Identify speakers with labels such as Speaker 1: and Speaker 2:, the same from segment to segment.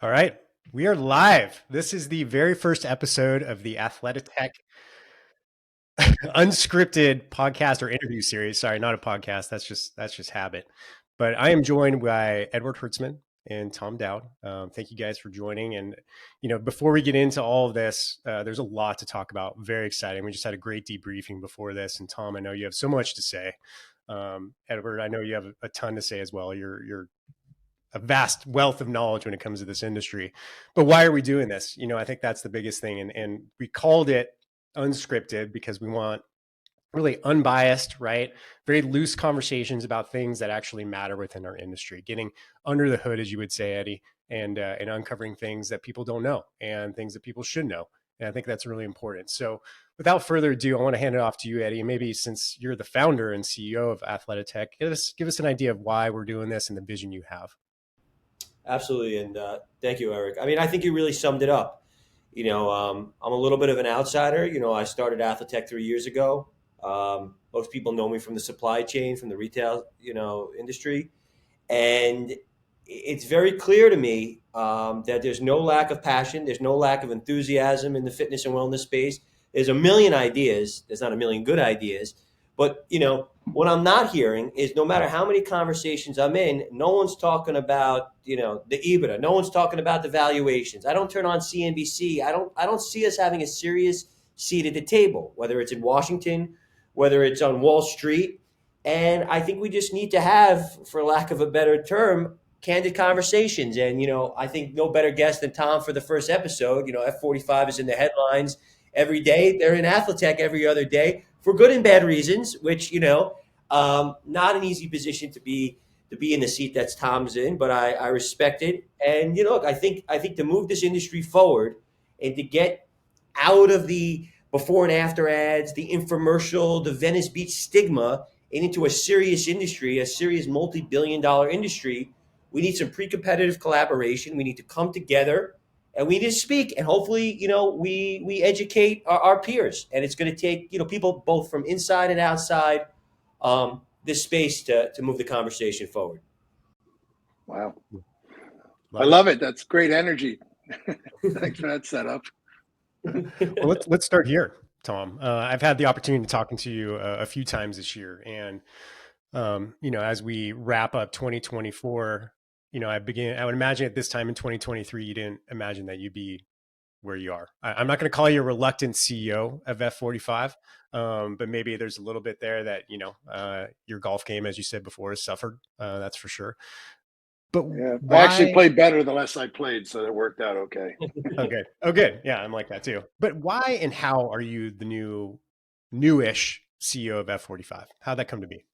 Speaker 1: All right, we are live. This is the very first episode of the Athletech Unscripted podcast or interview series. Sorry, not a podcast. That's just habit. But I am joined by Edward Hertzman and Tom Dowd. Thank you guys for joining. And before we get into all of this, there's a lot to talk about. Very exciting. We just had a great debriefing before this. And Tom, I know you have so much to say. Edward, I know you have a ton to say as well. You're a vast wealth of knowledge when it comes to this industry. But why are we doing this? I think that's the biggest thing. And we called it unscripted because we want really unbiased, right? Very loose conversations about things that actually matter within our industry, getting under the hood, as you would say, Eddie, and uncovering things that people don't know and things that people should know. And I think that's really important. So without further ado, I want to hand it off to you, Eddie. And maybe since you're the founder and CEO of Athletech, give us an idea of why we're doing this and the vision you have.
Speaker 2: Absolutely. And thank you, Eric. I mean, I think you really summed it up. I'm a little bit of an outsider. I started Athletech 3 years ago. Most people know me from the supply chain, from the retail, industry. And it's very clear to me that there's no lack of passion. There's no lack of enthusiasm in the fitness and wellness space. There's a million ideas. There's not a million good ideas. But, what I'm not hearing is no matter how many conversations I'm in, no one's talking about, the EBITDA. No one's talking about the valuations. I don't turn on CNBC. I don't see us having a serious seat at the table, whether it's in Washington, whether it's on Wall Street. And I think we just need to have, for lack of a better term, candid conversations. And, I think no better guest than Tom for the first episode. F45 is in the headlines every day. They're in Athletech every other day for good and bad reasons, which, not an easy position to be in the seat that's Tom's in, but I respect it. And, look, I think to move this industry forward and to get out of the before and after ads, the infomercial, the Venice Beach stigma, and into a serious industry, a serious multi-billion-dollar industry, we need some pre-competitive collaboration. We need to come together and we need to speak. And hopefully, we educate our peers. And it's going to take, people both from inside and outside this space to move the conversation forward.
Speaker 3: Wow. I love it. That's great energy. Thanks for that setup.
Speaker 1: Well, let's start here, Tom. I've had the opportunity to talking to you a few times this year, and as we wrap up 2024, I would imagine at this time in 2023, you didn't imagine that you'd be where you are. I'm not going to call you a reluctant CEO of F45, but maybe there's a little bit there that your golf game, as you said before, has suffered. That's for sure. But
Speaker 3: yeah, I actually played better the less I played, so that worked out okay.
Speaker 1: Okay. Oh, good. Yeah, I'm like that too. But why and how are you the newish CEO of F45? How'd that come to be?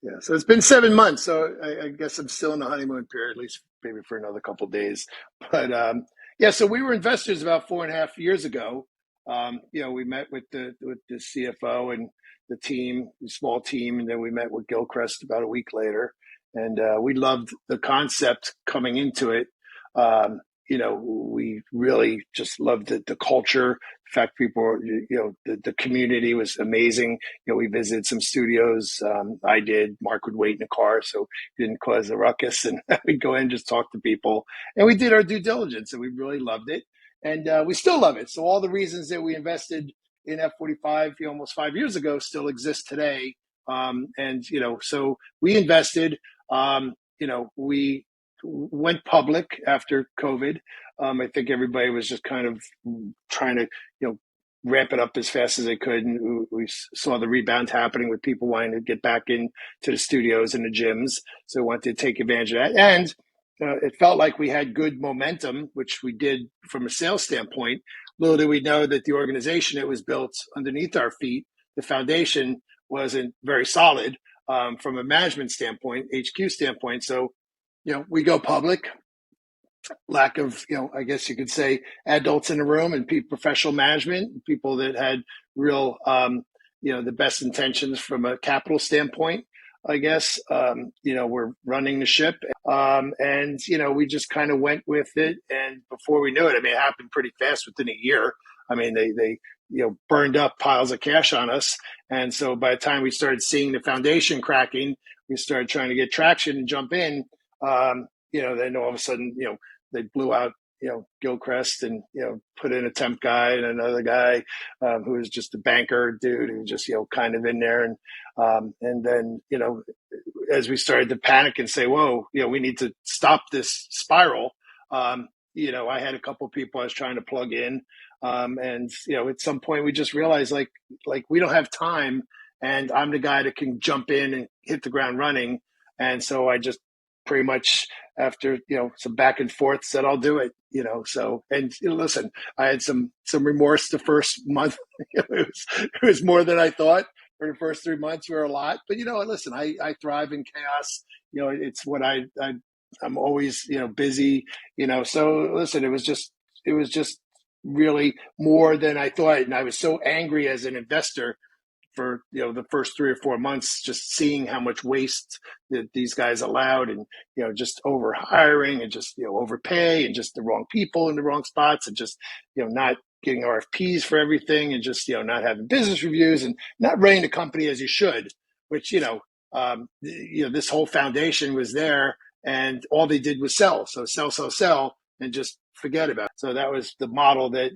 Speaker 3: Yeah, so it's been 7 months, so I guess I'm still in the honeymoon period, at least maybe for another couple of days. But so we were investors about 4.5 years ago. We met with the CFO and the team, the small team, and then we met with Gilchrist about a week later. And we loved the concept coming into it. We really just loved the culture. In fact, people, the community was amazing. We visited some studios. I did. Mark would wait in the car, so he didn't cause a ruckus. And we'd go in and just talk to people. And we did our due diligence, and we really loved it. And we still love it. So all the reasons that we invested in F45 almost 5 years ago still exist today. So we invested. We went public after COVID. I think everybody was just kind of trying to, ramp it up as fast as they could. And we saw the rebound happening with people wanting to get back into the studios and the gyms. So we wanted to take advantage of that. And it felt like we had good momentum, which we did from a sales standpoint. Little did we know that the organization that was built underneath our feet, the foundation, wasn't very solid. From a management standpoint, HQ standpoint. So, we go public, lack of, I guess you could say adults in the room and professional management, people that had real, the best intentions from a capital standpoint, I guess. We're running the ship. We just kind of went with it. And before we knew it, it happened pretty fast within a year. They burned up piles of cash on us. And so by the time we started seeing the foundation cracking, we started trying to get traction and jump in. Then all of a sudden, they blew out, Gilchrist and, put in a temp guy and another guy who was just a banker dude who just, kind of in there. And then, as we started to panic and say, whoa, we need to stop this spiral. I had a couple of people I was trying to plug in. And, at some point we just realized like we don't have time, and I'm the guy that can jump in and hit the ground running. And so I just pretty much, after, some back and forth, said, I'll do it, so, and listen, I had some remorse the first month. it was more than I thought. For the first 3 months were a lot, but listen, I thrive in chaos. It's what I'm always, busy, so listen, it was just really more than I thought. And I was so angry as an investor for the first 3 or 4 months, just seeing how much waste that these guys allowed, and just over hiring, and just overpay, and just the wrong people in the wrong spots, and just not getting RFPs for everything, and just not having business reviews, and not running the company as you should. Which this whole foundation was there, and all they did was sell. So sell, and just forget about it. So that was the model that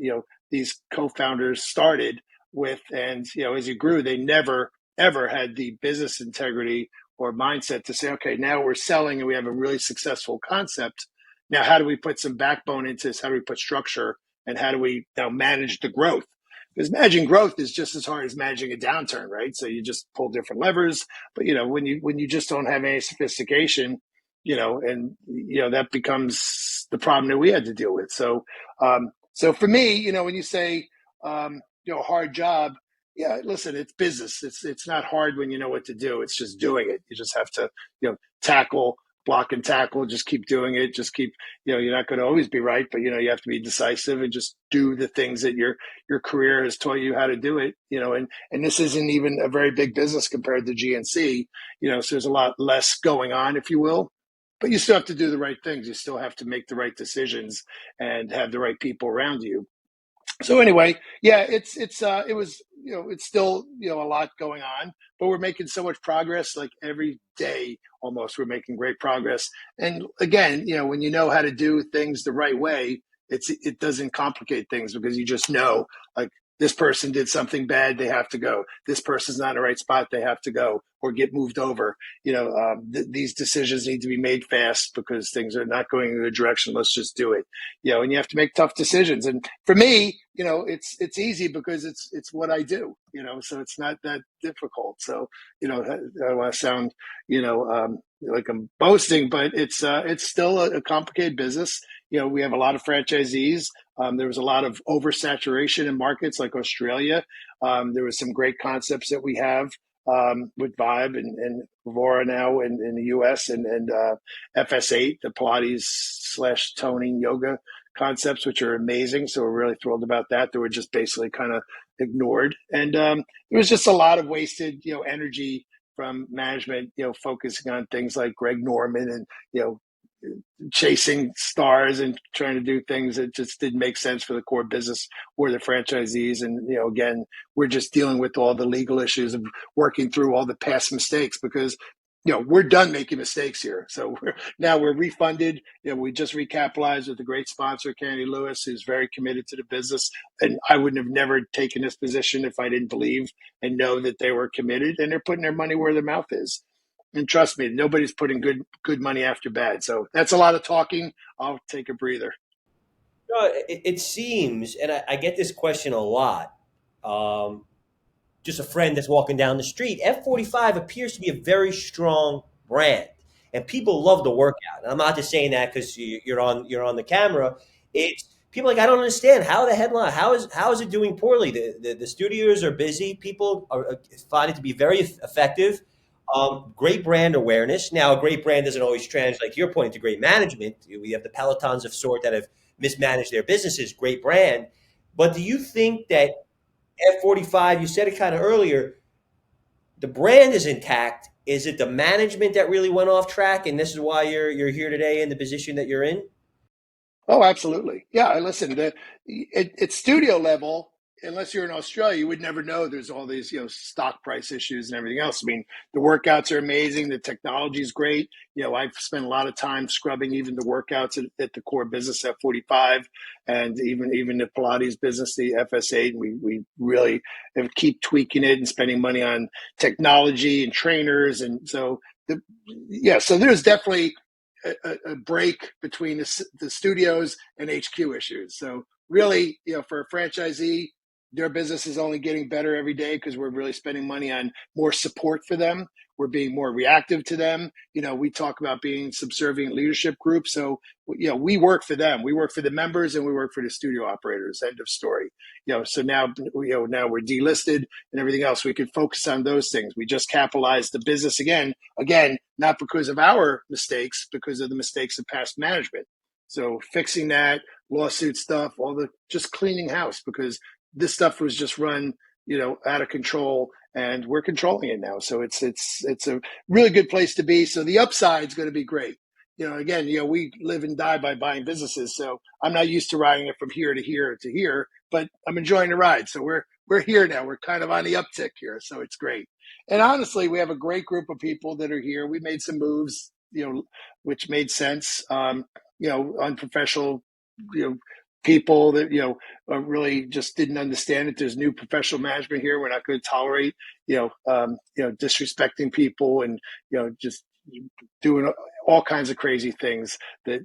Speaker 3: these co-founders started with, and as you grew, they never ever had the business integrity or mindset to say, okay, now we're selling and we have a really successful concept. Now, how do we put some backbone into this? How do we put structure, and how do we now manage the growth? Because managing growth is just as hard as managing a downturn, right? So you just pull different levers, but when you just don't have any sophistication, and that becomes the problem that we had to deal with. So for me, when you say hard job, yeah, listen, it's business. It's not hard when you know what to do. It's just doing it. You just have to tackle, block and tackle, just keep doing it. Just keep, you're not going to always be right, but you have to be decisive and just do the things that your career has taught you how to do it. And this isn't even a very big business compared to GNC. So there's a lot less going on, if you will. But you still have to do the right things. You still have to make the right decisions and have the right people around you. So anyway, yeah, it was, it's still, a lot going on, but we're making so much progress. Like every day, almost, we're making great progress. And again, when you know how to do things the right way, it doesn't complicate things, because you just know, like, this person did something bad, they have to go. This person's not in the right spot, they have to go or get moved over. These decisions need to be made fast because things are not going in a good direction. Let's just do it. And you have to make tough decisions. And for me, it's easy because it's what I do. So it's not that difficult. So I don't want to sound like I'm boasting, but it's still a complicated business. We have a lot of franchisees. There was a lot of oversaturation in markets like Australia. There was some great concepts that we have with Vibe and Vora now in the US, and FS8, the Pilates / toning yoga concepts, which are amazing. So we're really thrilled about that. They were just basically kind of ignored. And there was just a lot of wasted, energy from management, focusing on things like Greg Norman and, chasing stars and trying to do things that just didn't make sense for the core business or the franchisees. And, again, we're just dealing with all the legal issues of working through all the past mistakes, because, we're done making mistakes here. So we're refunded. We just recapitalized with a great sponsor, Candy Lewis, who's very committed to the business. And I wouldn't have never taken this position if I didn't believe and know that they were committed, and they're putting their money where their mouth is. And trust me, nobody's putting good money after bad. So that's a lot of talking. I'll take a breather.
Speaker 2: No, it seems, and I get this question a lot. Just a friend that's walking down the street. F45 appears to be a very strong brand, and people love the workout. And I'm not just saying that because you're on the camera. It's people like, I don't understand how the headline, how is it doing poorly? The studios are busy. People find it to be very effective. Great brand awareness. Now, a great brand doesn't always translate, like you're pointing to great management. We have the Pelotons of sort that have mismanaged their businesses. Great brand. But do you think that F45, you said it kind of earlier, the brand is intact? Is it the management that really went off track, and this is why you're here today in the position that you're in?
Speaker 3: Oh, absolutely. Yeah, listen, at studio level, unless you're in Australia, you would never know there's all these, stock price issues and everything else. I mean, the workouts are amazing. The technology is great. I've spent a lot of time scrubbing even the workouts at the core business F45 and even the Pilates business, the FS8. We really keep tweaking it and spending money on technology and trainers. And so, so there's definitely a break between the studios and HQ issues. So really, for a franchisee, their business is only getting better every day because we're really spending money on more support for them. We're being more reactive to them. We talk about being subservient leadership group. So, we work for them. We work for the members and we work for the studio operators. End of story. So now we're delisted and everything else. We can focus on those things. We just capitalized the business again, not because of our mistakes, because of the mistakes of past management. So fixing that lawsuit stuff, just cleaning house, because this stuff was just run, out of control, and we're controlling it now. So it's a really good place to be. So the upside is going to be great. We live and die by buying businesses. So I'm not used to riding it from here to here to here, but I'm enjoying the ride. So we're here now. We're kind of on the uptick here. So it's great. And honestly, we have a great group of people that are here. We made some moves, which made sense. Unprofessional, people that, really just didn't understand it. There's new professional management here. We're not going to tolerate, disrespecting people and, just doing all kinds of crazy things that,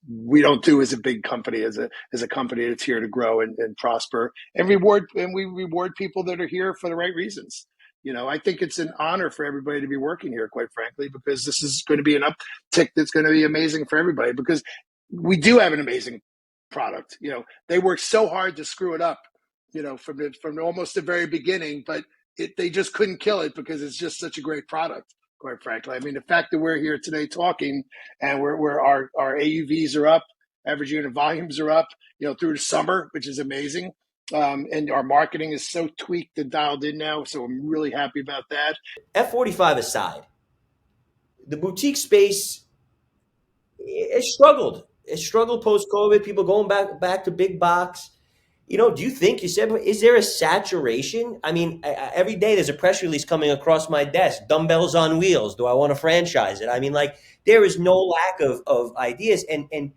Speaker 3: we don't do as a big company, as a company that's here to grow and prosper and we reward people that are here for the right reasons. I think it's an honor for everybody to be working here, quite frankly, because this is going to be an uptick that's going to be amazing for everybody, because we do have an amazing product. They worked so hard to screw it up, from almost the very beginning, but they just couldn't kill it because it's just such a great product, quite frankly. I mean, the fact that we're here today talking and our AUVs are up, average unit volumes are up, through the summer, which is amazing. And our marketing is so tweaked and dialed in now. So I'm really happy about that.
Speaker 2: F45 aside, the boutique space, it struggled. It struggled post-COVID, people going back to big box. Do you think, is there a saturation? I mean, every day there's a press release coming across my desk, dumbbells on wheels. Do I want to franchise it? I mean, there is no lack of ideas. And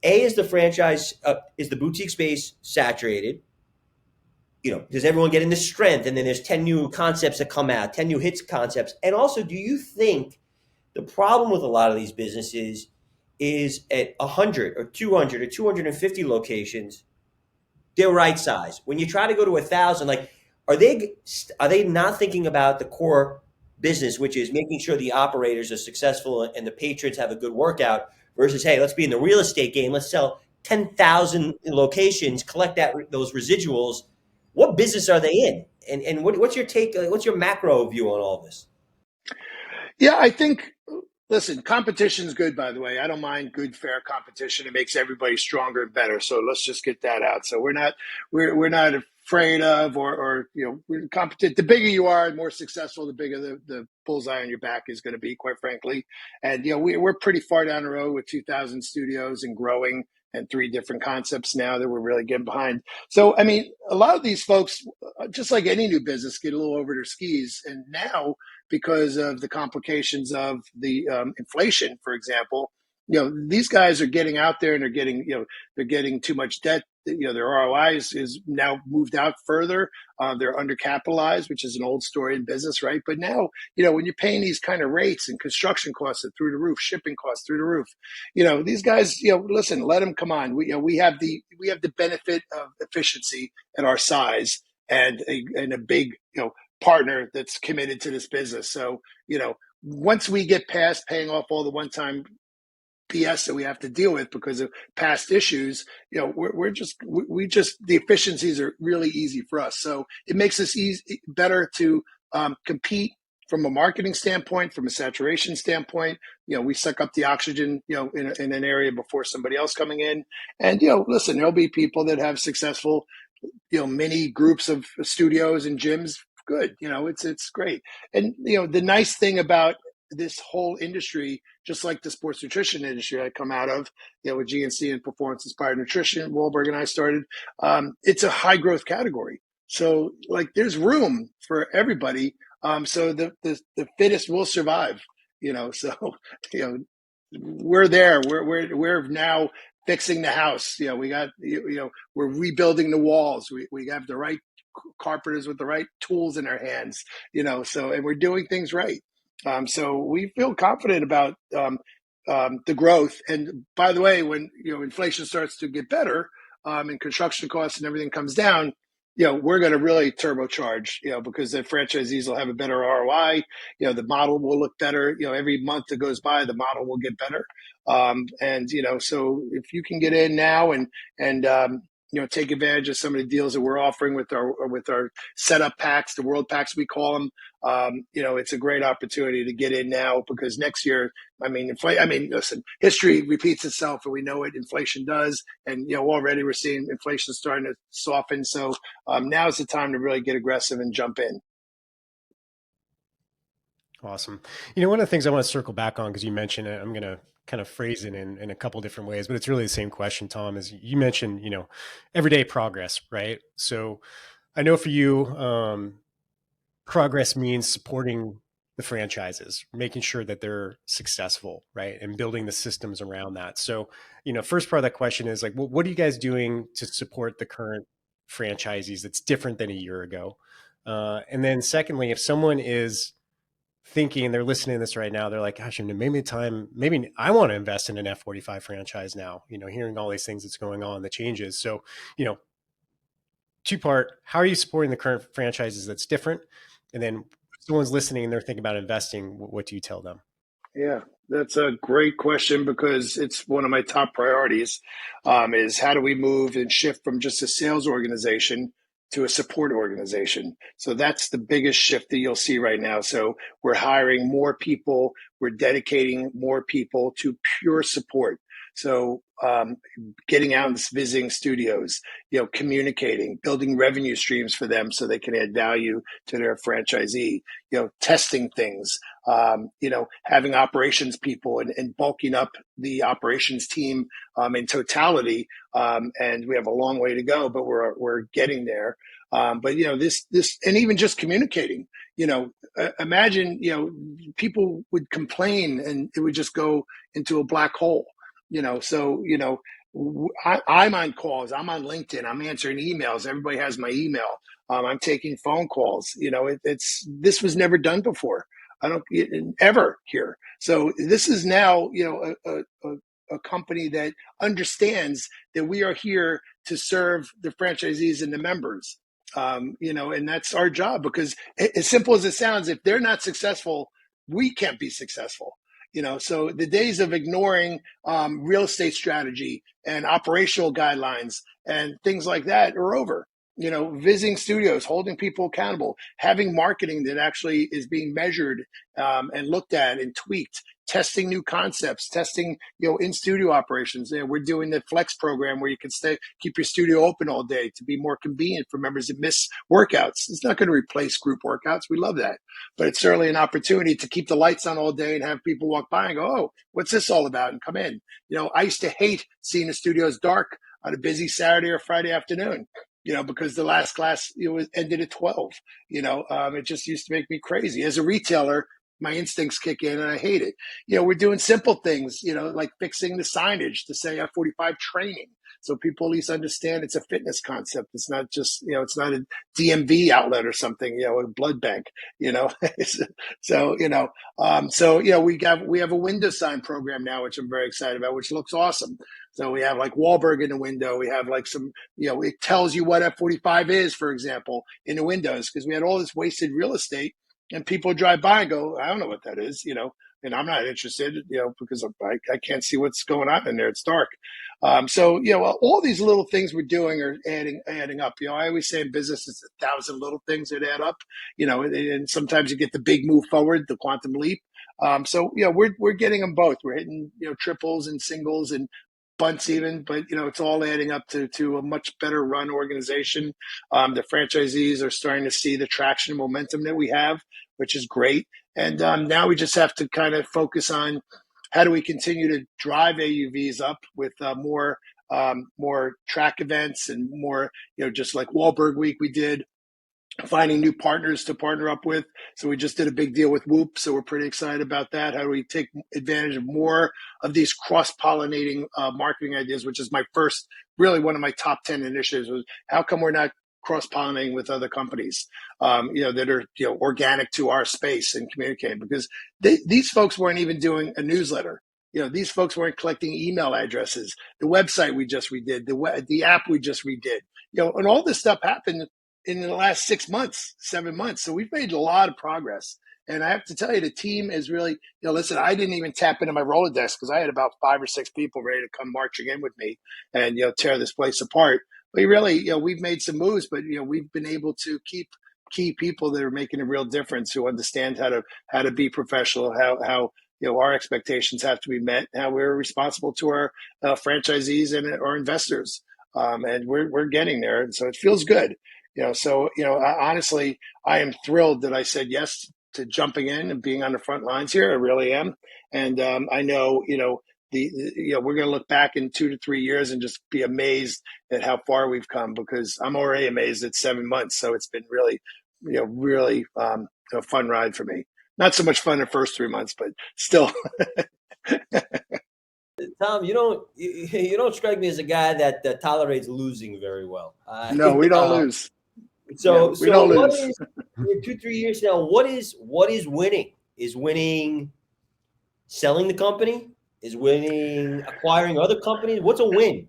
Speaker 2: is the is the boutique space saturated? Does everyone get into strength? And then there's 10 new concepts that come out, 10 new hits concepts. And also, do you think the problem with a lot of these businesses is at 100 or 200 or 250 locations, they're right size? When you try to go to 1,000, are they not thinking about the core business, which is making sure the operators are successful and the patrons have a good workout, versus, hey, let's be in the real estate game. Let's sell 10,000 locations, collect those residuals. What business are they in? And what's your take? What's your macro view on all this?
Speaker 3: Yeah, I think, listen, competition is good, by the way. I don't mind good, fair competition. It makes everybody stronger and better. So let's just get that out. So we're not afraid of we're competent. The bigger you are, the more successful, the bigger the bullseye on your back is going to be, quite frankly. And, we're pretty far down the road with 2,000 studios and growing, and 3 different concepts now that we're really getting behind. So, I mean, a lot of these folks, just like any new business, get a little over their skis. And now, because of the complications of the inflation, for example, these guys are getting out there and they're getting too much debt. Their ROI is now moved out further. They're undercapitalized, which is an old story in business, right? But now, when you're paying these kind of rates and construction costs are through the roof, shipping costs through the roof, these guys, listen, let them come on. We have the benefit of efficiency at our size and a big, partner that's committed to this business. So, once we get past paying off all the one-time BS that we have to deal with because of past issues, the efficiencies are really easy for us. So it makes us better to compete from a marketing standpoint, from a saturation standpoint. We suck up the oxygen, in an area before somebody else coming in. And, listen, there'll be people that have successful, mini groups of studios and gyms. Good. It's great. And, the nice thing about this whole industry, just like the sports nutrition industry I come out of, with GNC and performance inspired nutrition, Wahlberg and I started. It's a high growth category. So like there's room for everybody. So the fittest will survive, so, we're there. We're now fixing the house. We got, we're rebuilding the walls. We have the right carpenters with the right tools in their hands, and we're doing things right. So we feel confident about the growth. And by the way, when inflation starts to get better, and construction costs and everything comes down, we're going to really turbocharge, because the franchisees will have a better ROI. The model will look better. Every month that goes by, the model will get better. So if you can get in now and take advantage of some of the deals that we're offering with our setup packs, the world packs we call them. It's a great opportunity to get in now, because next year, listen, history repeats itself, and we know it. Inflation does, and already we're seeing inflation starting to soften. So now is the time to really get aggressive and jump in.
Speaker 1: Awesome. One of the things I want to circle back on, because you mentioned it, I'm going to kind of phrase it in a couple different ways, but it's really the same question, Tom, is you mentioned, everyday progress, right? So I know for you, progress means supporting the franchises, making sure that they're successful, right? And building the systems around that. So, first part of that question is like, well, what are you guys doing to support the current franchisees that's different than a year ago? And then secondly, if someone is thinking, they're listening to this right now, they're like, gosh, maybe I want to invest in an F45 franchise now, hearing all these things that's going on, the changes. So, two-part, how are you supporting the current franchises that's different? And then if someone's listening and they're thinking about investing, what do you tell them?
Speaker 3: Yeah, that's a great question, because it's one of my top priorities, is how do we move and shift from just a sales organization to a support organization. So that's the biggest shift that you'll see right now. So we're hiring more people. We're dedicating more people to pure support. So getting out and visiting studios, communicating, building revenue streams for them so they can add value to their franchisee, testing things, having operations people and bulking up the operations team in totality. And we have a long way to go, but we're getting there. But this, and even just communicating, imagine, people would complain and it would just go into a black hole. I'm on calls. I'm on LinkedIn. I'm answering emails. Everybody has my email. I'm taking phone calls. This was never done before. I don't ever here. So this is now, a company that understands that we are here to serve the franchisees and the members. And that's our job, because as simple as it sounds, if they're not successful, we can't be successful. So the days of ignoring real estate strategy and operational guidelines and things like that are over. Visiting studios, holding people accountable, having marketing that actually is being measured and looked at and tweaked, testing new concepts, testing, in studio operations. We're doing the Flex program where you can keep your studio open all day to be more convenient for members that miss workouts. It's not going to replace group workouts. We love that. But it's certainly an opportunity to keep the lights on all day and have people walk by and go, oh, what's this all about? And come in. I used to hate seeing the studios dark on a busy Saturday or Friday afternoon. Because the last class ended at 12. It just used to make me crazy. As a retailer, my instincts kick in and I hate it. We're doing simple things, like fixing the signage to say F45 training. So people at least understand it's a fitness concept. It's not just, it's not a DMV outlet or something, a blood bank, So, we have a window sign program now, which I'm very excited about, which looks awesome. So we have like Wahlberg in the window. We have like some, it tells you what F45 is, for example, in the windows, because we had all this wasted real estate and people drive by and go, I don't know what that is, and I'm not interested, because I can't see what's going on in there. It's dark. All these little things we're doing are adding up. I always say in business, it's 1,000 little things that add up, and sometimes you get the big move forward, the quantum leap. We're getting them both. We're hitting, triples and singles and bunts even, but it's all adding up to a much better run organization. The franchisees are starting to see the traction and momentum that we have, which is great. And now we just have to kind of focus on how do we continue to drive AUVs up with more track events and more, just like Wahlberg Week we did, finding new partners to partner up with. So we just did a big deal with Whoop. So we're pretty excited about that. How do we take advantage of more of these cross-pollinating marketing ideas, which is really one of my top 10 initiatives was how come we're not cross-pollinating with other companies, that are, organic to our space and communicating, because these folks weren't even doing a newsletter. These folks weren't collecting email addresses. The website we just redid, the app we just redid, and all this stuff happened in the last 6 months, 7 months. So we've made a lot of progress. And I have to tell you, the team is really, listen, I didn't even tap into my Rolodex because I had about 5 or 6 people ready to come marching in with me and, tear this place apart. But really, we've made some moves, but, we've been able to keep key people that are making a real difference, who understand how to be professional, how our expectations have to be met, how we're responsible to our franchisees and our investors. And we're getting there. And so it feels good. Honestly, I am thrilled that I said yes to jumping in and being on the front lines here. I really am. And I know, we're going to look back in 2 to 3 years and just be amazed at how far we've come, because I'm already amazed at 7 months. So it's been really, really a fun ride for me. Not so much fun the first 3 months, but still.
Speaker 2: Tom, you don't strike me as a guy that tolerates losing very well.
Speaker 3: No, we don't lose.
Speaker 2: So
Speaker 3: we don't
Speaker 2: what
Speaker 3: lose.
Speaker 2: is, 2-3 years now? What is winning? Is winning selling the company? Is winning acquiring other companies? What's a win?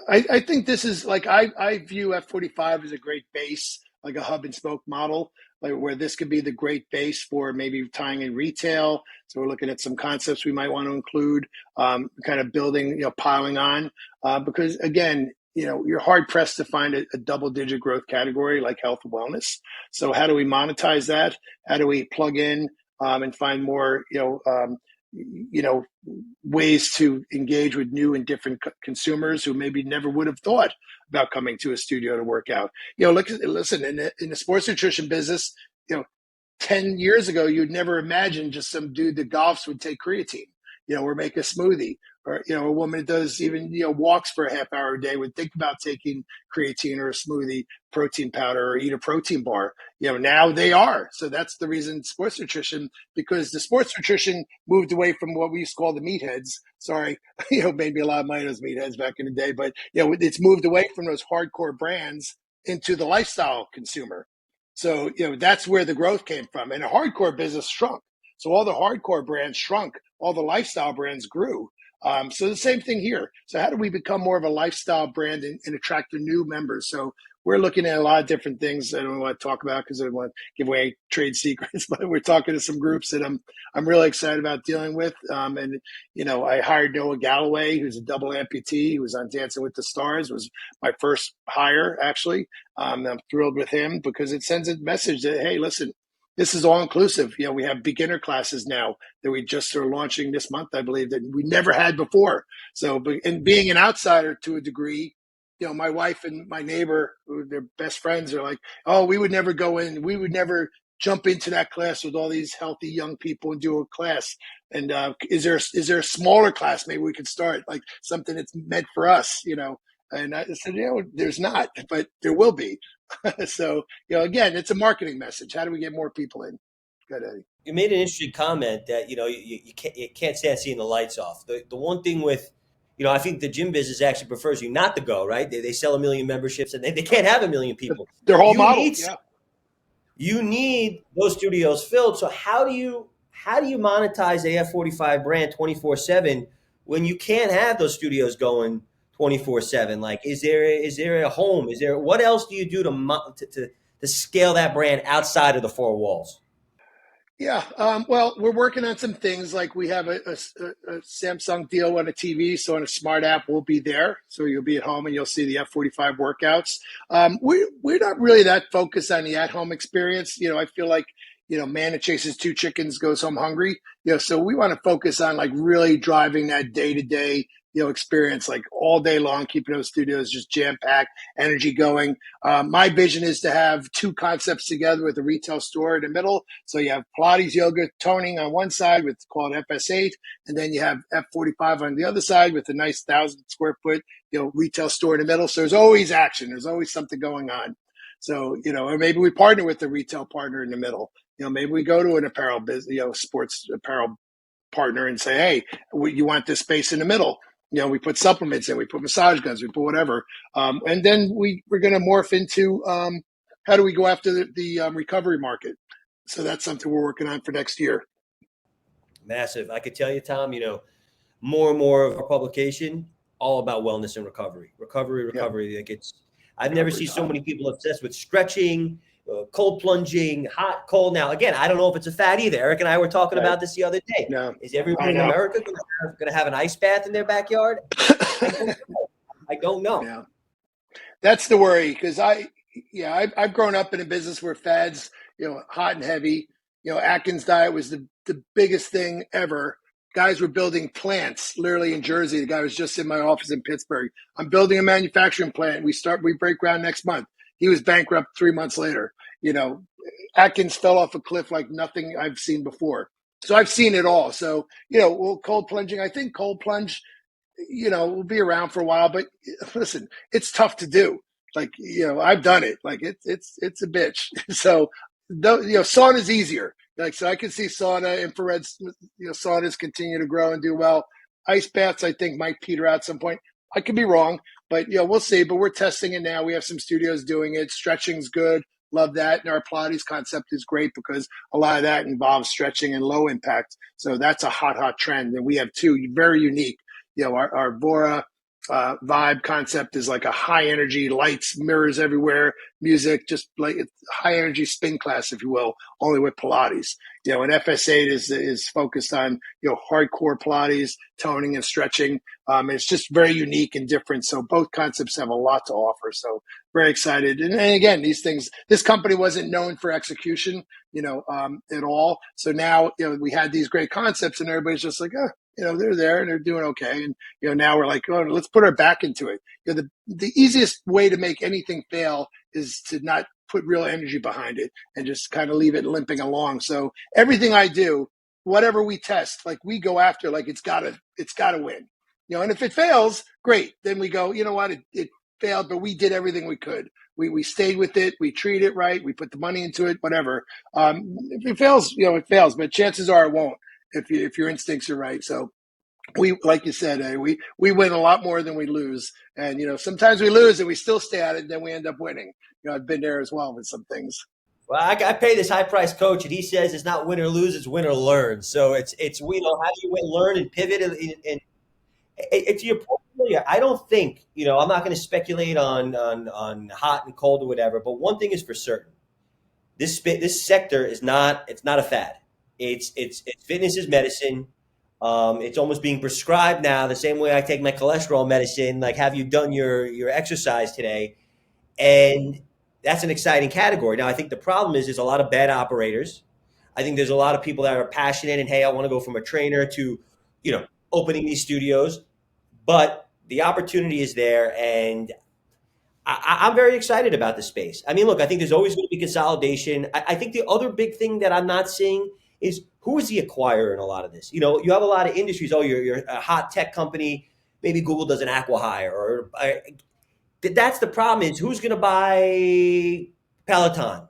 Speaker 3: I think this is like I view F45 as a great base, like a hub and spoke model, like where this could be the great base for maybe tying in retail. So we're looking at some concepts we might want to include, kind of building, piling on, because again, you're hard pressed to find a double-digit growth category like health and wellness. So how do we monetize that? How do we plug in and find more, ways to engage with new and different consumers who maybe never would have thought about coming to a studio to work out? Listen, in the sports nutrition business, 10 years ago, you'd never imagine just some dude that golfs would take creatine, or make a smoothie, or, a woman that does even, walks for a half hour a day would think about taking creatine or a smoothie, protein powder, or eat a protein bar. Now they are. So that's the reason sports nutrition, because the sports nutrition moved away from what we used to call the meatheads. Sorry, maybe a lot of money those meatheads back in the day, but, it's moved away from those hardcore brands into the lifestyle consumer. So, that's where the growth came from. And the hardcore business shrunk. So all the hardcore brands shrunk, all the lifestyle brands grew. So the same thing here. So how do we become more of a lifestyle brand and attract the new members? So we're looking at a lot of different things I don't want to talk about because I don't want to give away trade secrets, but we're talking to some groups that I'm really excited about dealing with. And, I hired Noah Galloway, who's a double amputee. He was on Dancing with the Stars, was my first hire, actually. I'm thrilled with him because it sends a message that, hey, listen, this is all inclusive. We have beginner classes now that we just are launching this month, I believe, that we never had before. So, and being an outsider to a degree, my wife and my neighbor, who they're best friends, are like, oh, we would never go in. We would never jump into that class with all these healthy young people and do a class. And is there a smaller class maybe we could start, like something that's meant for us, And I said, there's not, but there will be. So, again, it's a marketing message. How do we get more people in? Go ahead, Eddie.
Speaker 2: You made an interesting comment that, you can't stand seeing the lights off. The one thing with, I think the gym business actually prefers you not to go, right? They sell 1 million memberships and they can't have 1 million people.
Speaker 3: Their whole model.
Speaker 2: You need those studios filled. So how do you monetize the F45 brand 24/7 when you can't have those studios going 24/7? Like, is there a home? What else do you do to scale that brand outside of the 4 walls?
Speaker 3: Yeah. Well, we're working on some things, like we have a Samsung deal on a TV. So on a smart app, we'll be there. So you'll be at home and you'll see the F45 workouts. We're not really that focused on the at-home experience. I feel like, man that chases two chickens goes home hungry. So we want to focus on like really driving that day to day, experience like all day long, keeping those studios just jam packed, energy going. My vision is to have two concepts together with a retail store in the middle. So you have Pilates, yoga, toning on one side with called FS8, and then you have F45 on the other side with a nice 1,000 square foot, retail store in the middle. So there's always action. There's always something going on. So, or maybe we partner with a retail partner in the middle. Maybe we go to an apparel business, sports apparel partner and say, hey, you want this space in the middle? We put supplements in, we put massage guns, we put whatever. And then we're going to morph into how do we go after the recovery market? So that's something we're working on for next year.
Speaker 2: Massive. I could tell you, Tom, more and more of our publication, all about wellness and recovery. Recovery. Yeah. Like I've never seen so many people obsessed with stretching, cold plunging, hot, cold. Now, again, I don't know if it's a fad either. Eric and I were talking about this the other day.
Speaker 3: No,
Speaker 2: is everyone in America going to have an ice bath in their backyard? I don't know.
Speaker 3: Yeah. That's the worry, because I've grown up in a business where fads, hot and heavy. Atkins diet was the biggest thing ever. Guys were building plants literally in Jersey. The guy was just in my office in Pittsburgh. I'm building a manufacturing plant. We break ground next month. He was bankrupt 3 months later. Atkins fell off a cliff like nothing I've seen before. So I've seen it all. So, cold plunging, I think cold plunge, will be around for a while, but listen, it's tough to do. Like, I've done it. Like it's a bitch. So, sauna's easier. Like, so I can see sauna, infrared, saunas continue to grow and do well. Ice baths, I think, might peter out at some point. I could be wrong, but we'll see. But we're testing it now. We have some studios doing it. Stretching's good. Love that. And our Pilates concept is great because a lot of that involves stretching and low impact. So that's a hot trend. And we have two very unique. Our Vora vibe concept is like a high energy, lights, mirrors everywhere, music, just like high energy spin class, if you will, only with Pilates. And FS8 is focused on, hardcore Pilates, toning and stretching. It's just very unique and different. So both concepts have a lot to offer. So very excited. And again, this company wasn't known for execution, at all. So now, we had these great concepts and everybody's just like, they're there and they're doing okay. And, now we're like, oh, let's put our back into it. The easiest way to make anything fail is to not put real energy behind it and just kind of leave it limping along. So everything I do, whatever we test, like we go after, like it's gotta win, and if it fails, great. Then we go, what, it failed, but we did everything we could. We stayed with it. We treat it right. We put the money into it, whatever. If it fails, it fails, but chances are it won't if your instincts are right. So we, like you said, we win a lot more than we lose. And, sometimes we lose and we still stay at it and then we end up winning. I've been there as well with some things.
Speaker 2: Well, I pay this high-priced coach, and he says it's not win or lose, it's win or learn. So it's how do you win, learn, and pivot? And to your point, I don't think, I'm not going to speculate on hot and cold or whatever, but one thing is for certain. This sector is not a fad. It's fitness is medicine. It's almost being prescribed now the same way I take my cholesterol medicine. Like, have you done your exercise today? And that's an exciting category. Now, I think the problem is there's a lot of bad operators. I think there's a lot of people that are passionate and, hey, I want to go from a trainer to, opening these studios. But the opportunity is there, and I'm very excited about the space. I mean, look, I think there's always going to be consolidation. I think the other big thing that I'm not seeing is who is the acquirer in a lot of this. You have a lot of industries. Oh, you're a hot tech company. Maybe Google does an acqui-hire, or that's the problem. Is who's going to buy Peloton?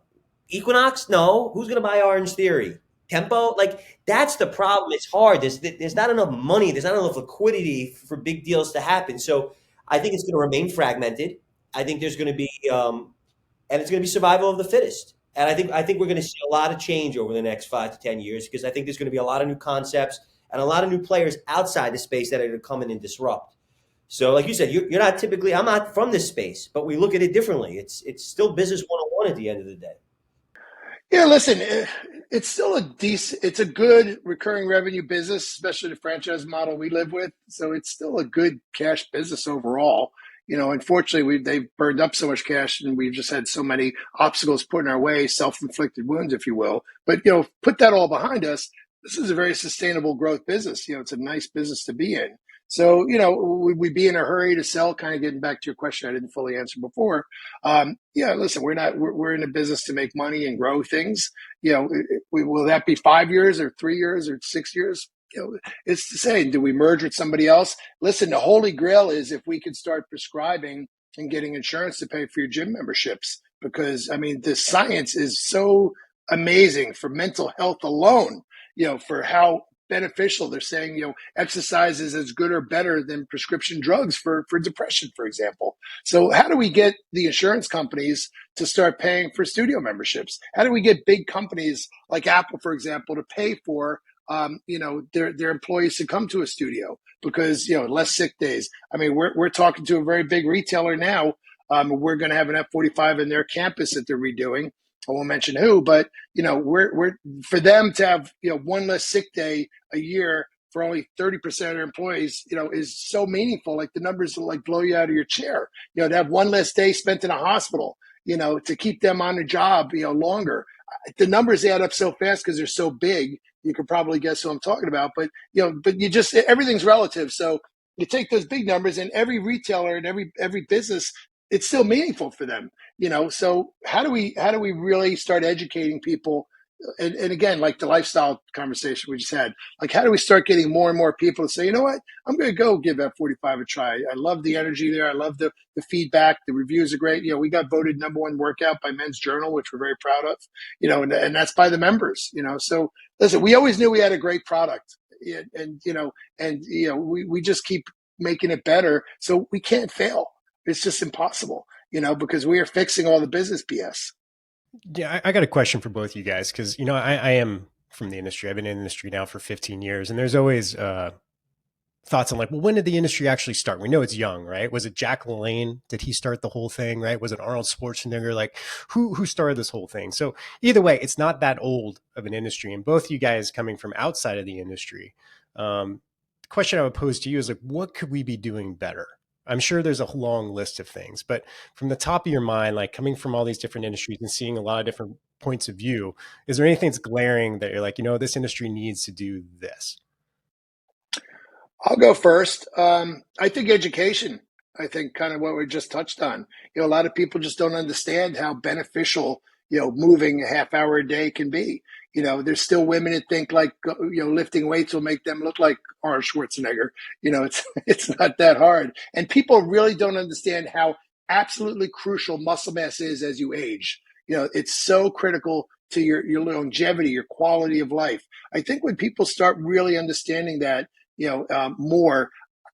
Speaker 2: Equinox? No. Who's going to buy Orange Theory? Tempo? Like, that's the problem. It's hard. There's not enough money. There's not enough liquidity for big deals to happen. So I think it's going to remain fragmented. I think there's going to be, and it's going to be survival of the fittest. And I think we're going to see a lot of change over the next 5 to 10 years, because I think there's going to be a lot of new concepts and a lot of new players outside the space that are going to come in and disrupt. So, like you said, you're not typically. I'm not from this space, but we look at it differently. It's still business 101 at the end of the day.
Speaker 3: Yeah, listen, it's still it's a good recurring revenue business, especially the franchise model we live with. So it's still a good cash business overall. Unfortunately, they've burned up so much cash, and we've just had so many obstacles put in our way, self-inflicted wounds, if you will. But put that all behind us. This is a very sustainable growth business. It's a nice business to be in. So, would we be in a hurry to sell? Kind of getting back to your question, I didn't fully answer before. Listen, we're in a business to make money and grow things. Will that be 5 years or 3 years or 6 years? It's the same. Do we merge with somebody else? Listen, the holy grail is if we could start prescribing and getting insurance to pay for your gym memberships, because the science is so amazing for mental health alone, for how beneficial they're saying, exercise is as good or better than prescription drugs for depression, for example. So how do we get the insurance companies to start paying for studio memberships? How do we get big companies like Apple, for example, to pay for their employees to come to a studio because, less sick days. We're talking to a very big retailer now. We're going to have an F45 in their campus that they're redoing. I won't mention who, but we're for them to have one less sick day a year for only 30% of their employees, is so meaningful. Like the numbers will blow you out of your chair. To have one less day spent in a hospital, to keep them on the job, longer. The numbers add up so fast because they're so big. You can probably guess who I'm talking about, but everything's relative. So you take those big numbers, and every retailer and every business, it's still meaningful for them. So how do we really start educating people? And again, like the lifestyle conversation we just had, how do we start getting more and more people to say, you know what, I'm going to go give F45 a try. I love the energy there. I love the feedback. The reviews are great. We got voted #1 workout by Men's Journal, which we're very proud of, and that's by the members, so listen, we always knew we had a great product, and we just keep making it better. So we can't fail. It's just impossible, because we are fixing all the business BS.
Speaker 1: Yeah, I got a question for both of you guys because, I am from the industry. I've been in the industry now for 15 years, and there's always thoughts on well, when did the industry actually start? We know it's young, right? Was it Jack LaLanne? Did he start the whole thing, right? Was it Arnold Schwarzenegger? Who started this whole thing? So either way, it's not that old of an industry. And both you guys coming from outside of the industry, the question I would pose to you is what could we be doing better? I'm sure there's a long list of things, but from the top of your mind, coming from all these different industries and seeing a lot of different points of view, is there anything that's glaring that you're this industry needs to do this?
Speaker 3: I'll go first. I think education. I think kind of what we just touched on. A lot of people just don't understand how beneficial, moving a half hour a day can be. There's still women that think lifting weights will make them look like Arnold Schwarzenegger. It's not that hard. And people really don't understand how absolutely crucial muscle mass is as you age. It's so critical to your longevity, your quality of life. I think when people start really understanding that, more,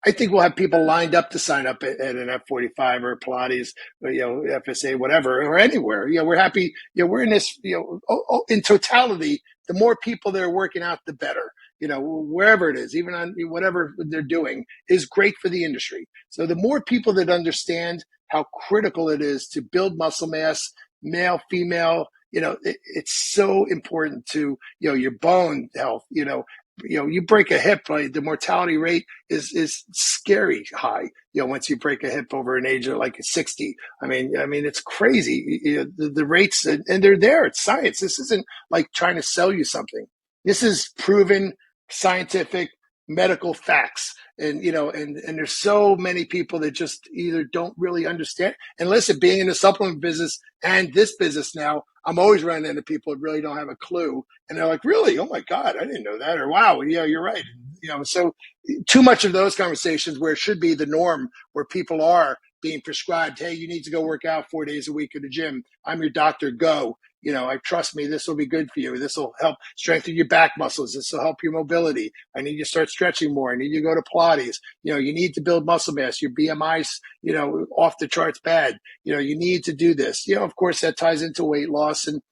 Speaker 3: I think we'll have people lined up to sign up at an F45 or Pilates, or, FSA, whatever, or anywhere. We're happy. We're in this, in totality, the more people that are working out, the better. Wherever it is, even on whatever they're doing, is great for the industry. So the more people that understand how critical it is to build muscle mass, male, female, it's so important to, your bone health, you break a hip, the mortality rate is scary high. Once you break a hip over an age of 60, it's crazy. The rates, and they're there. It's science. This isn't trying to sell you something. This is proven scientific medical facts. And there's so many people that just either don't really understand. And listen, being in the supplement business and this business now, I'm always running into people that really don't have a clue. And they're like, really? Oh my God, I didn't know that. Or wow, yeah, you're right. So too much of those conversations where it should be the norm, where people are being prescribed, hey, you need to go work out 4 days a week at the gym. I'm your doctor, go. I trust me, this will be good for you. This will help strengthen your back muscles. This will help your mobility. I need you to start stretching more. I need you to go to Pilates. You need to build muscle mass. Your BMI's, off the charts bad. You need to do this. Of course, that ties into weight loss. And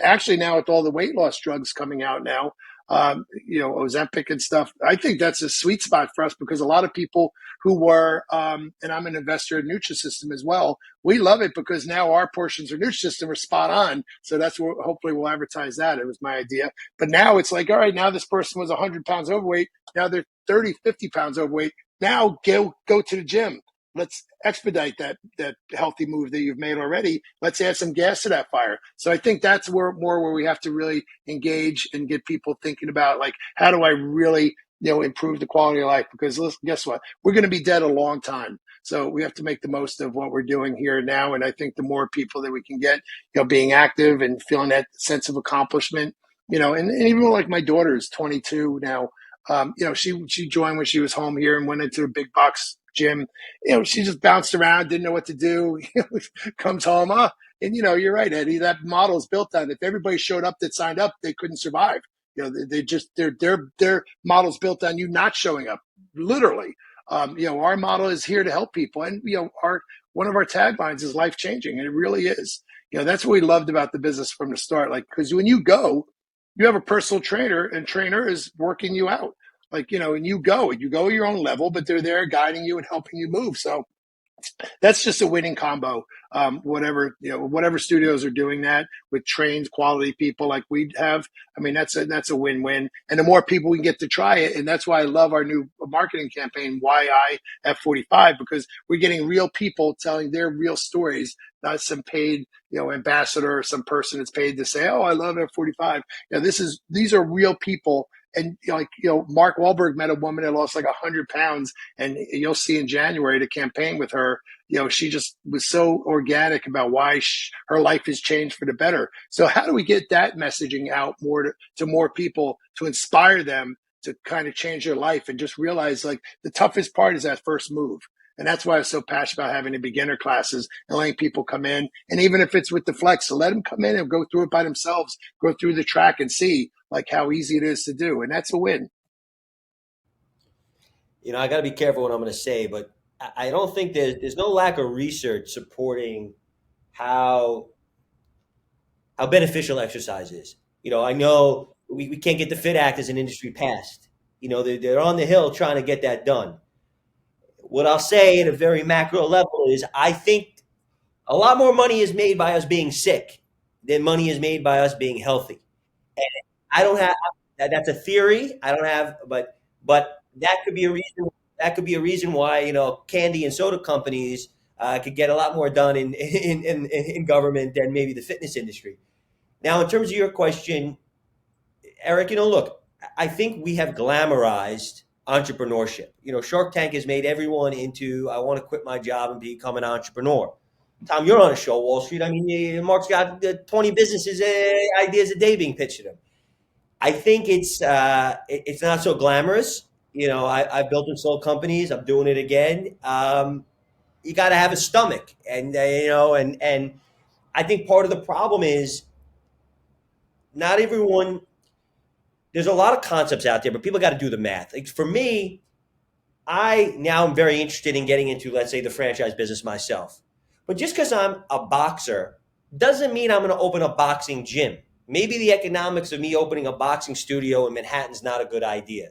Speaker 3: actually now with all the weight loss drugs coming out now, Ozempic and stuff, I think that's a sweet spot for us because a lot of people who were, and I'm an investor in Nutrisystem as well, we love it because now our portions of Nutrisystem are spot on. So that's what hopefully we'll advertise that. It was my idea. But now it's all right, now this person was 100 pounds overweight. Now they're 30, 50 pounds overweight. Now go to the gym. let's expedite that healthy move that you've made already. Let's add some gas to that fire. So I think that's where we have to really engage and get people thinking about, like, how do I really, improve the quality of life? Because guess what? We're going to be dead a long time. So we have to make the most of what we're doing here now. And I think the more people that we can get, being active and feeling that sense of accomplishment, and even like my daughter is 22 now. She joined when she was home here and went into a big box gym. She just bounced around, didn't know what to do. Comes home, and you're right, Eddie. That model is built on. If everybody showed up that signed up, they couldn't survive. Their model's built on you not showing up, literally. Our model is here to help people, and one of our taglines is life changing, and it really is. That's what we loved about the business from the start. Like, because when you go, you have a personal trainer, and trainer is working you out. Like, and you go at your own level, but they're there guiding you and helping you move. So that's just a winning combo. Whatever studios are doing that with trained quality people like we have, I mean, that's a win-win. And the more people we can get to try it, and that's why I love our new marketing campaign, Why I F45, because we're getting real people telling their real stories, not some paid, ambassador or some person that's paid to say, oh, I love F45. These are real people. And Mark Wahlberg met a woman that lost like 100 pounds, and you'll see in January the campaign with her. She just was so organic about why her life has changed for the better. So how do we get that messaging out more to more people to inspire them to kind of change their life and just realize, like, the toughest part is that first move. And that's why I'm so passionate about having the beginner classes and letting people come in. And even if it's with the flex, so let them come in and go through it by themselves, go through the track and see like how easy it is to do. And that's a win.
Speaker 2: I got to be careful what I'm going to say, but I don't think there's no lack of research supporting how beneficial exercise is. I know we can't get the Fit Act as an industry passed. They're on the Hill trying to get that done. What I'll say at a very macro level is I think a lot more money is made by us being sick than money is made by us being healthy. And I don't have that's a theory. I don't have, but that could be a reason. That could be a reason why candy and soda companies could get a lot more done in government than maybe the fitness industry. Now, in terms of your question, Eric, look, I think we have glamorized entrepreneurship. Shark Tank has made everyone into, I want to quit my job and become an entrepreneur. Tom, you're on a show, Wall Street. I mean, Mark's got 20 businesses, ideas a day being pitched to him. I think it's not so glamorous. I've built and sold companies. I'm doing it again. You got to have a stomach, and and I think part of the problem is not everyone. There's a lot of concepts out there, but people got to do the math. Like for me, I now am very interested in getting into, let's say, the franchise business myself. But just because I'm a boxer doesn't mean I'm going to open a boxing gym. Maybe the economics of me opening a boxing studio in Manhattan is not a good idea.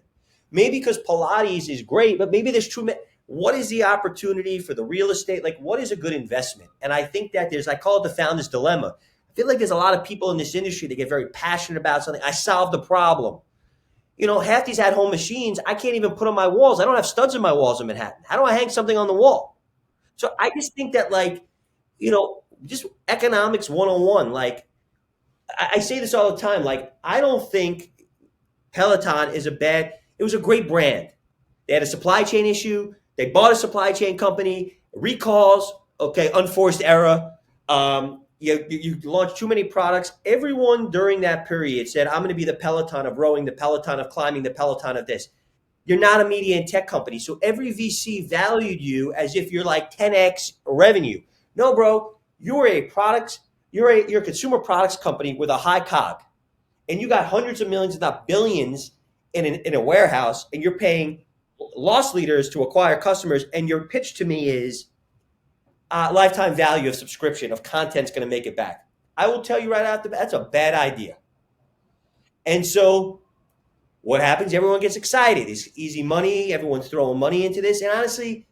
Speaker 2: Maybe because Pilates is great, but maybe there's too many. What is the opportunity for the real estate? Like, what is a good investment? And I think that I call it the founder's dilemma. I feel like there's a lot of people in this industry that get very passionate about something. I solved the problem. Half these at-home machines, I can't even put on my walls. I don't have studs in my walls in Manhattan. How do I hang something on the wall? So I just think that, just economics 101. Like, I say this all the time. Like, I don't think Peloton is it was a great brand. They had a supply chain issue. They bought a supply chain company, recalls, unforced error. You launched too many products. Everyone during that period said, I'm going to be the Peloton of rowing, the Peloton of climbing, the Peloton of this. You're not a media and tech company. So every VC valued you as if you're like 10x revenue. No, bro, you're a consumer products company with a high COG. And you got hundreds of millions, if not billions, in a warehouse, and you're paying loss leaders to acquire customers. And your pitch to me is, lifetime value of subscription of content's going to make it back. I will tell you right out the bat, that's a bad idea. And so what happens? Everyone gets excited. It's easy money. Everyone's throwing money into this. And honestly,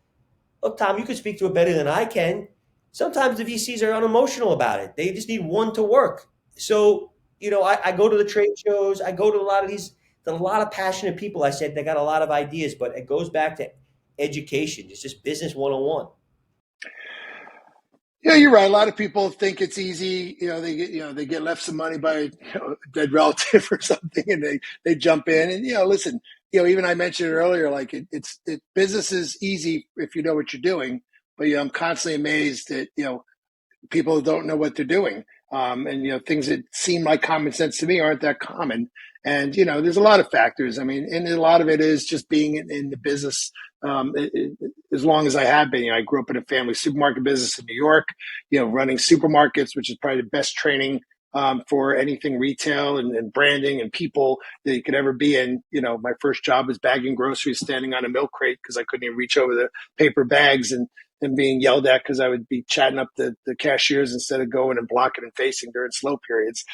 Speaker 2: look, Tom, you could speak to it better than I can. Sometimes the VCs are unemotional about it. They just need one to work. So, I go to the trade shows. I go to a lot of these, a lot of passionate people. I said they got a lot of ideas, but it goes back to education. It's just business 101.
Speaker 3: Yeah, you're right. A lot of people think it's easy. They get left some money by a dead relative or something, and they jump in. And listen, even I mentioned it earlier, like business is easy if you know what you're doing. But I'm constantly amazed that people don't know what they're doing. And things that seem like common sense to me aren't that common. And there's a lot of factors. I mean, and a lot of it is just being in the business. As long as I have been, I grew up in a family supermarket business in New York. Running supermarkets, which is probably the best training for anything retail and branding and people that you could ever be in. My first job was bagging groceries, standing on a milk crate because I couldn't even reach over the paper bags, and being yelled at because I would be chatting up the cashiers instead of going and blocking and facing during slow periods.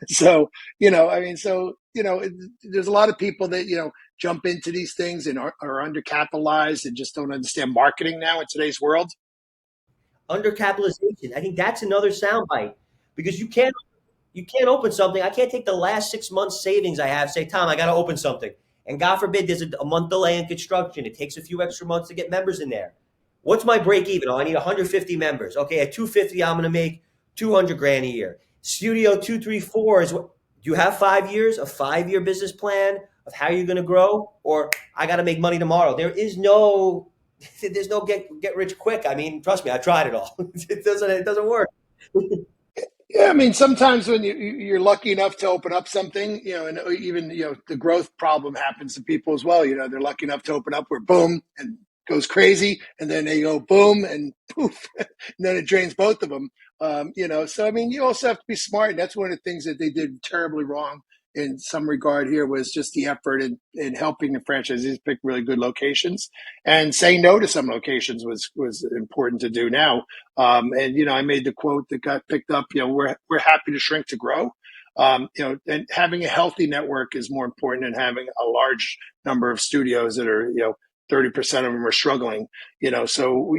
Speaker 3: So, there's a lot of people that, jump into these things and are undercapitalized and just don't understand marketing now in today's world.
Speaker 2: Undercapitalization. I think that's another soundbite, because you can't open something. I can't take the last 6 months savings I have, say, Tom, I got to open something. And God forbid there's a month delay in construction. It takes a few extra months to get members in there. What's my break even? Oh, I need 150 members. Okay, at 250, I'm going to make 200 grand a year. Studio 234 is what? Do you have 5 years, a 5-year business plan of how you're going to grow? Or I got to make money tomorrow. There's no get rich quick. I mean, trust me, I tried it all. It doesn't work.
Speaker 3: Yeah, I mean, sometimes when you're lucky enough to open up something, and even the growth problem happens to people as well. They're lucky enough to open up where boom and goes crazy, and then they go boom and poof, and then it drains both of them. So I mean, you also have to be smart, and that's one of the things that they did terribly wrong in some regard here was just the effort in helping the franchisees pick really good locations, and saying no to some locations was important to do now. And I made the quote that got picked up. We're happy to shrink to grow. And having a healthy network is more important than having a large number of studios that are 30% of them are struggling. So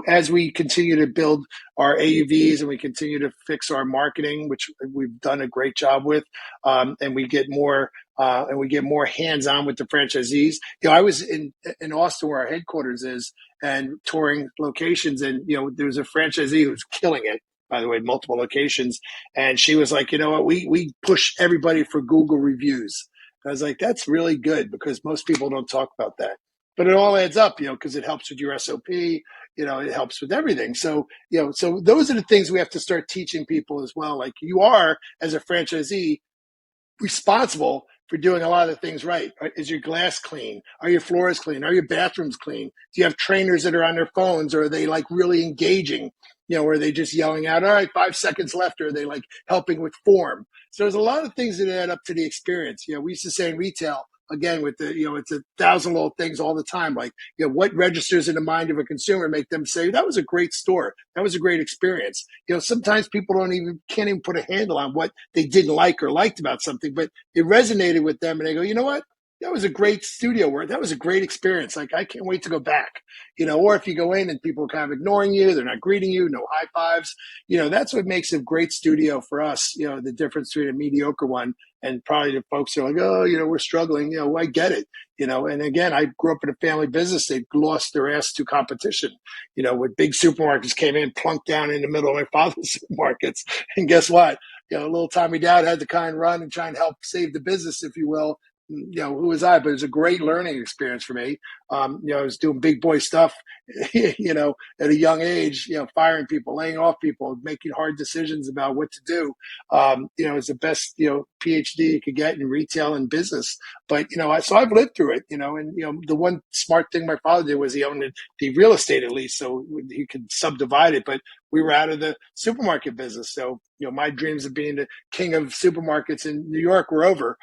Speaker 3: as we continue to build our AUVs and we continue to fix our marketing, which we've done a great job with, and we get more hands-on with the franchisees. I was in Austin, where our headquarters is, and touring locations, and there was a franchisee who was killing it, by the way, multiple locations, and she was like, what, we push everybody for Google reviews. I was like, that's really good, because most people don't talk about that. But it all adds up, because it helps with your SOP, it helps with everything. So, so those are the things we have to start teaching people as well. Like, you are, as a franchisee, responsible for doing a lot of things right. Is your glass clean? Are your floors clean? Are your bathrooms clean? Do you have trainers that are on their phones, or are they like really engaging? Or are they just yelling out, all right, 5 seconds left? Or are they like helping with form? So there's a lot of things that add up to the experience. We used to say in retail, again, with the, it's 1,000 little things all the time. Like, what registers in the mind of a consumer make them say, that was a great store. That was a great experience. Sometimes people can't even put a handle on what they didn't like or liked about something, but it resonated with them. And they go, you know what? That was a great studio work. That was a great experience. Like, I can't wait to go back, or if you go in and people are kind of ignoring you, they're not greeting you, no high fives, that's what makes a great studio for us, the difference between a mediocre one and probably the folks are like, oh, we're struggling. I get it. And again, I grew up in a family business. They lost their ass to competition, when big supermarkets came in, plunked down in the middle of my father's supermarkets. And guess what? Little Tommy Dowd had to kind of run and try and help save the business, if you will. Who was I? But it was a great learning experience for me. I was doing big boy stuff, at a young age, firing people, laying off people, making hard decisions about what to do. It's the best, PhD you could get in retail and business. But, so I've lived through it, and, the one smart thing my father did was he owned the real estate, at least, so he could subdivide it. But we were out of the supermarket business. So, my dreams of being the king of supermarkets in New York were over.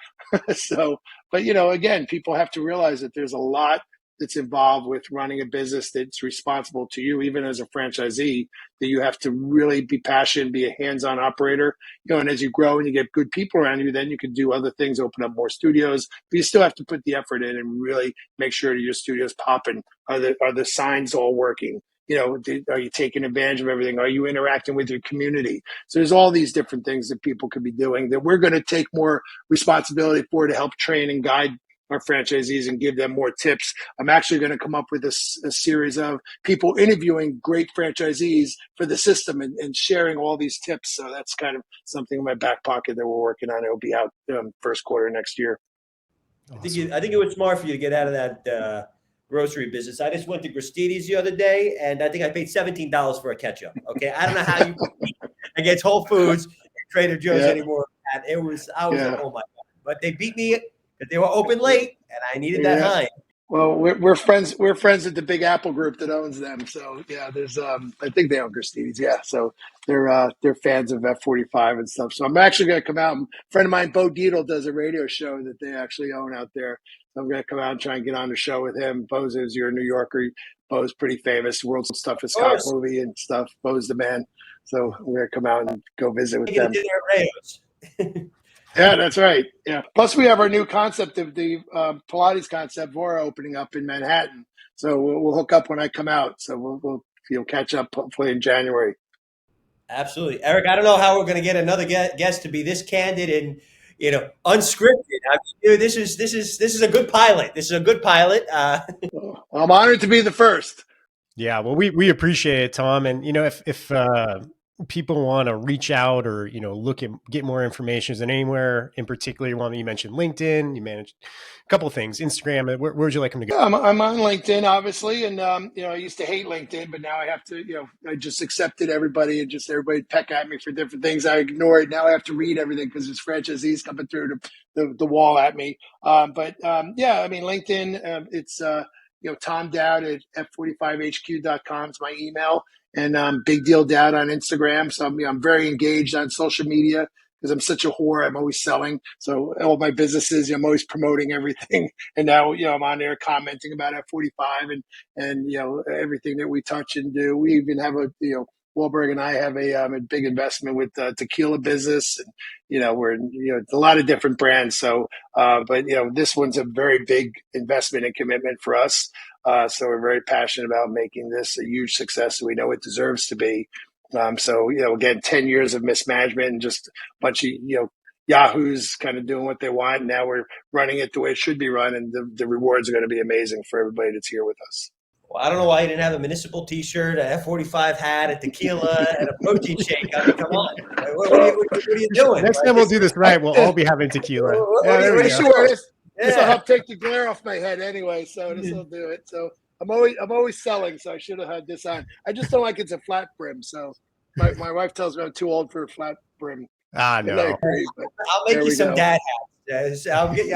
Speaker 3: So, but, again, people have to realize that there's a lot that's involved with running a business that's responsible to you, even as a franchisee, that you have to really be passionate, be a hands-on operator, and as you grow and you get good people around you, then you can do other things, open up more studios, but you still have to put the effort in and really make sure that your studio's popping. Are the signs all working? Are you taking advantage of everything? Are you interacting with your community? So there's all these different things that people could be doing that we're going to take more responsibility for to help train and guide our franchisees and give them more tips. I'm actually going to come up with a series of people interviewing great franchisees for the system and sharing all these tips. So that's kind of something in my back pocket that we're working on. It'll be out first quarter next year.
Speaker 1: Awesome.
Speaker 2: I think it was smart for you to get out of that grocery business. I just went to Gristini's the other day, and I think I paid $17 for a ketchup. Okay, I don't know how you compete against Whole Foods and Trader Joe's anymore. And I was like, oh my god! But they beat me because they were open late, and I needed that high.
Speaker 3: Well, we're friends. We're friends with the Big Apple group that owns them. So yeah, there's I think they own Gristini's. Yeah, so they're fans of F45 and stuff. So I'm actually going to come out. A friend of mine, Bo Dietl, does a radio show that they actually own out there. So I'm going to come out and try and get on the show with him. Bo's is your New Yorker. Bo's pretty famous. World's Toughest Cop movie and stuff. Bo's the man. So I'm going to come out and go visit with them. Yeah, that's right. Yeah. Plus, we have our new concept of the Pilates concept, Vora, opening up in Manhattan. So we'll hook up when I come out. So we'll catch up hopefully in January.
Speaker 2: Absolutely, Eric. I don't know how we're going to get another guest to be this candid and unscripted. I mean, this is a good pilot. This is a good pilot.
Speaker 3: I'm honored to be the first.
Speaker 1: Yeah, well, we appreciate it, Tom. And if people want to reach out or get more information, is there anywhere in particular you mentioned LinkedIn, you managed a couple of things, Instagram, where would you like them to go?
Speaker 3: Yeah, I'm on LinkedIn, obviously, and I used to hate LinkedIn, but now I have to, I just accepted everybody and just everybody peck at me for different things. I ignore it. Now I have to read everything because there's franchisees coming through the wall at me. But I mean, LinkedIn, it's Tom Dowd at F45HQ.com is my email. And Big Deal Dowd on Instagram. So I'm very engaged on social media because I'm such a whore. I'm always selling. So all my businesses, I'm always promoting everything. And now, I'm on there commenting about F45 and everything that we touch and do. We even have Wahlberg and I have a big investment with tequila business. And, we're in, a lot of different brands. So, but this one's a very big investment and commitment for us. So we're very passionate about making this a huge success that we know it deserves to be. So, again, 10 years of mismanagement and just a bunch of, yahoos kind of doing what they want. Now we're running it the way it should be run, and the rewards are going to be amazing for everybody that's here with us.
Speaker 2: Well, I don't know why you didn't have a municipal T-shirt, a F45 hat, a tequila, and a protein shake. I mean, come on. What are you doing?
Speaker 1: Next time we'll do this right. We'll all be having tequila.
Speaker 3: This will help take the glare off my head anyway, so this will do it. So I'm always selling, so I should have had this on. I just don't like it's a flat brim. So my wife tells me I'm too old for a flat brim.
Speaker 1: No.
Speaker 2: I'll make you some dad hats. I'll make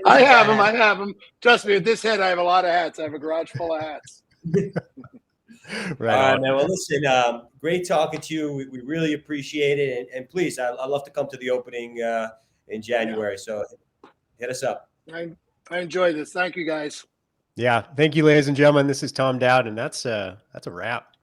Speaker 3: I have them. Trust me, with this head, I have a lot of hats. I have a garage full of hats.
Speaker 2: Right. All right, man. Well, listen, great talking to you. We really appreciate it. And please, I'd love to come to the opening in January. So hit us up.
Speaker 3: I enjoy this. Thank you, guys.
Speaker 1: Yeah. Thank you, ladies and gentlemen. This is Tom Dowd, and that's a wrap.